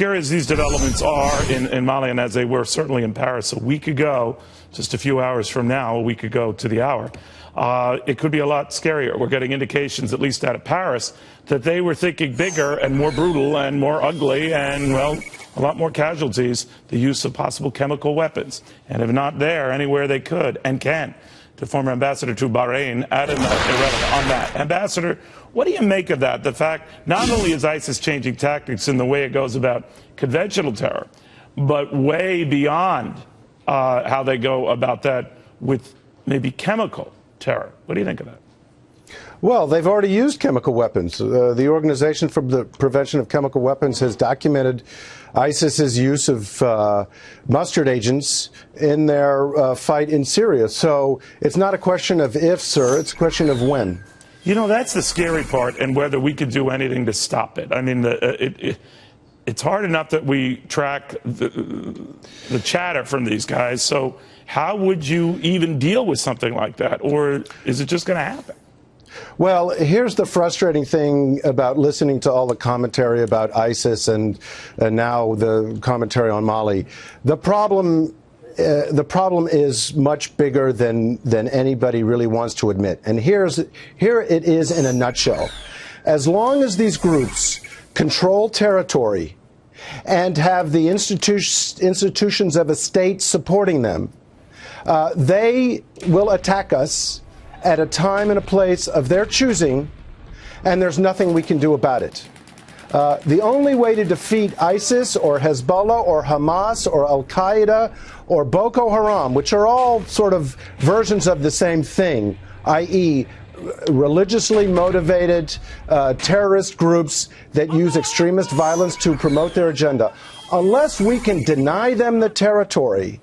Scary as these developments are in Mali, and as they were certainly in Paris a week ago, just a few hours from now, a week ago to the hour, it could be a lot scarier. We're getting indications, at least out of Paris, that they were thinking bigger and more brutal and more ugly and, well, a lot more casualties, the use of possible chemical weapons. And if not there, anywhere they could and can. To former ambassador to Bahrain, Adam Ereli, on that. Ambassador, what do you make of that? The fact not only is ISIS changing tactics in the way it goes about conventional terror, but way beyond how they go about that with maybe chemical terror. What do you think of that? Well, they've already used chemical weapons. The Organization for the Prevention of Chemical Weapons has documented ISIS's use of mustard agents in their fight in Syria. So it's not a question of if, sir, it's a question of when. You know, that's the scary part, and whether we could do anything to stop it. I mean, it's hard enough that we track the chatter from these guys. So how would you even deal with something like that? Or is it just going to happen? Well, here's the frustrating thing about listening to all the commentary about ISIS and now the commentary on Mali. The problem is much bigger than anybody really wants to admit. And here it is in a nutshell. As long as these groups control territory and have the institutions of a state supporting them, they will attack us at a time and a place of their choosing, and there's nothing we can do about it. The only way to defeat ISIS or Hezbollah or Hamas or Al-Qaeda or Boko Haram, which are all sort of versions of the same thing, i.e., religiously motivated terrorist groups that use extremist violence to promote their agenda, unless we can deny them the territory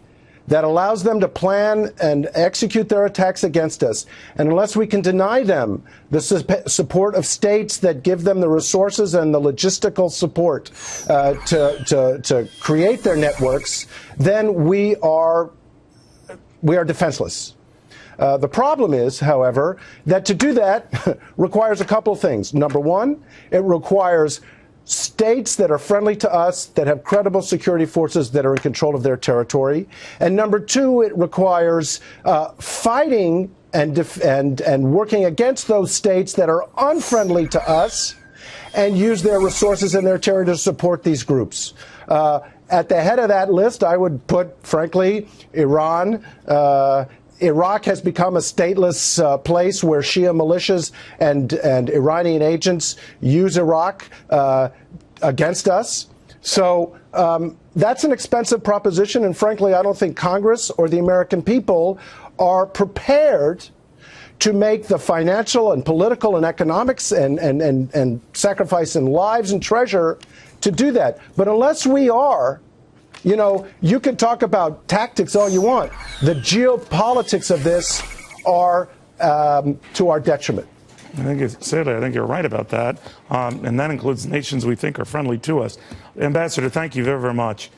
that allows them to plan and execute their attacks against us, and unless we can deny them the support of states that give them the resources and the logistical support to create their networks, then we are defenseless. The problem is, however, that to do that requires a couple of things. Number one, it requires states that are friendly to us, that have credible security forces that are in control of their territory. And number two, it requires fighting and working against those states that are unfriendly to us and use their resources and their territory to support these groups. At the head of that list, I would put, frankly, Iran. Iraq has become a stateless place where Shia militias and Iranian agents use Iraq against us. So that's an expensive proposition, and frankly, I don't think Congress or the American people are prepared to make the financial and political and economics and sacrifice in lives and treasure to do that. But unless we are, you know, you can talk about tactics all you want. The geopolitics of this are to our detriment. I think you're right about that. And that includes nations we think are friendly to us. Ambassador, thank you very, very much.